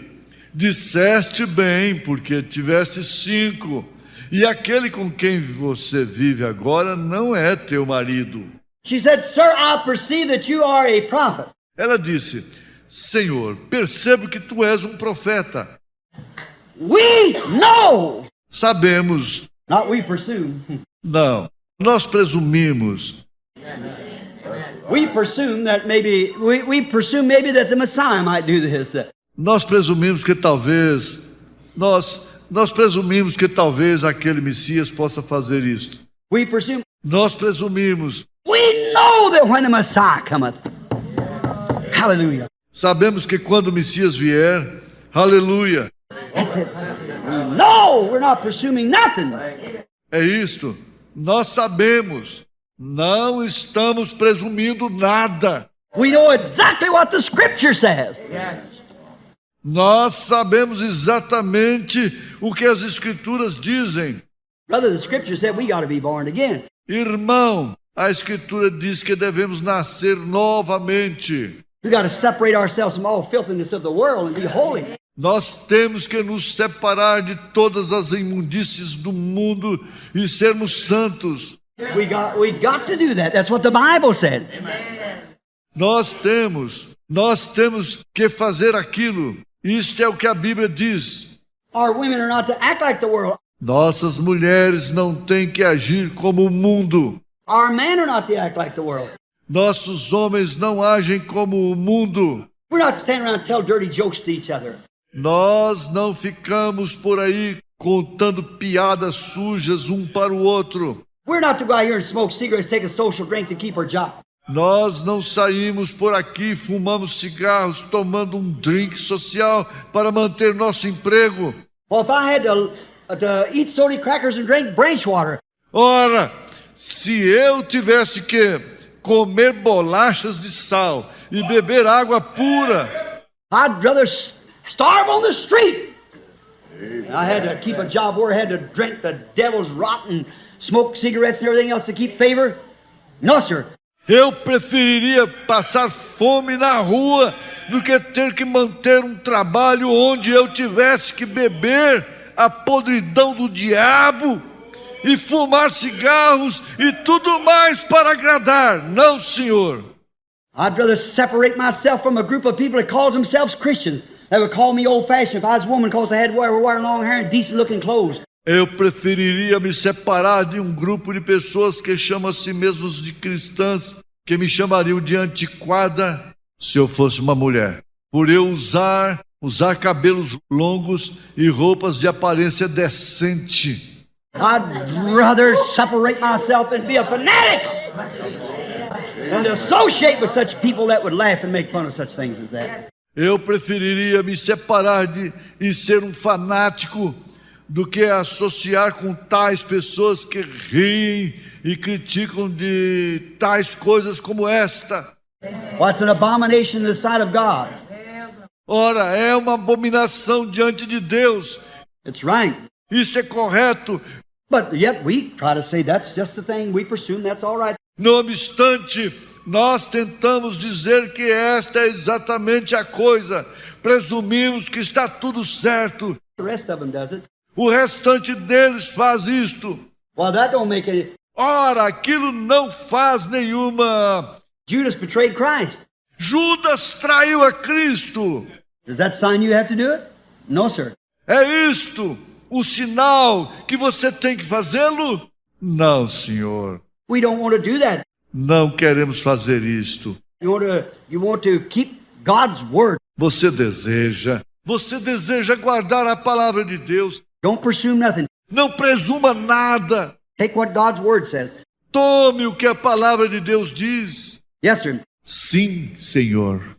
disseste bem, porque tiveste 5, e aquele com quem você vive agora não é teu marido. She said, sir, I perceive that you are a prophet. Ela disse, Senhor, percebo que tu és um profeta. We know. Sabemos. Not we presume. Não, nós presumimos. We presume that maybe we presume maybe that the Messiah might do this. Nós presumimos que talvez nós presumimos que talvez aquele Messias possa fazer isto. We presume. Nós presumimos. We know that when the Messiah cometh. Hallelujah. Sabemos que quando o Messias vier, aleluia. That's it. No, we're not presuming nothing. É isto. Nós sabemos. Não estamos presumindo nada. We know exactly what the Scripture says. Nós sabemos exatamente o que as Escrituras dizem. Brother, the Scripture said we got to be born again. Irmão, a Escritura diz que devemos nascer novamente. We got to separate ourselves from all filthiness of the world and be holy. Nós temos que nos separar de todas as imundícies do mundo e sermos santos. We got to do that. That's what the Bible said. Nós temos que fazer aquilo. Isto é o que a Bíblia diz. Our women are not to act like the world. Nossas mulheres não têm que agir como o mundo. Our men are not to act like the world. Nossos homens não agem como o mundo. We're not to stand around and tell dirty jokes to each other. Nós não ficamos por aí contando piadas sujas um para o outro. We're not to go out here and smoke cigarettes, take a social drink to keep our job. Nós não saímos por aqui, fumamos cigarros, tomando um drink social para manter nosso emprego. Well, if I had to eat soda crackers and drink branch water. Ora, se eu tivesse que comer bolachas de sal e beber água pura, I'd rather starve on the street. I had to keep a job where I had to drink the devil's rot and smoke cigarettes and everything else to keep favor. No, sir. Eu preferiria passar fome na rua do que ter que manter um trabalho onde eu tivesse que beber a podridão do diabo e fumar cigarros e tudo mais para agradar. Não, senhor. I'd rather separate myself from a group of people that calls themselves Christians. They would call me old-fashioned if I was a woman because I had wearing long hair and decent-looking clothes. Eu preferiria me separar de um grupo de pessoas que chamam a si mesmos de cristãs, que me chamariam de antiquada se eu fosse uma mulher, por eu usar cabelos longos e roupas de aparência decente. I'd rather separate myself and be a fanatic than to associate with such people that would laugh and make fun of such things as that. Eu preferiria me separar e ser um fanático do que associar com tais pessoas que riem e criticam de tais coisas como esta. What's an abomination in the sight of God? Ora, é uma abominação diante de Deus. It's right. Isto é correto. But yet we try to say that's just the thing. We presume that's all right. Não obstante, nós tentamos dizer que esta é exatamente a coisa. Presumimos que está tudo certo. The rest of them does it. O restante deles faz isto. Well, that don't make any... Ora, aquilo não faz nenhuma. Judas betrayed Christ. Judas traiu a Cristo. Does that sign you have to do it? No, sir. É isto o sinal que você tem que fazê-lo? Não, senhor. We don't want to do that. Não queremos fazer isto. You want to keep God's word. Você deseja guardar a palavra de Deus. Don't presume nothing. Não presuma nada. Take what God's word says. Tome o que a palavra de Deus diz. Yes, sir. Sim, Senhor.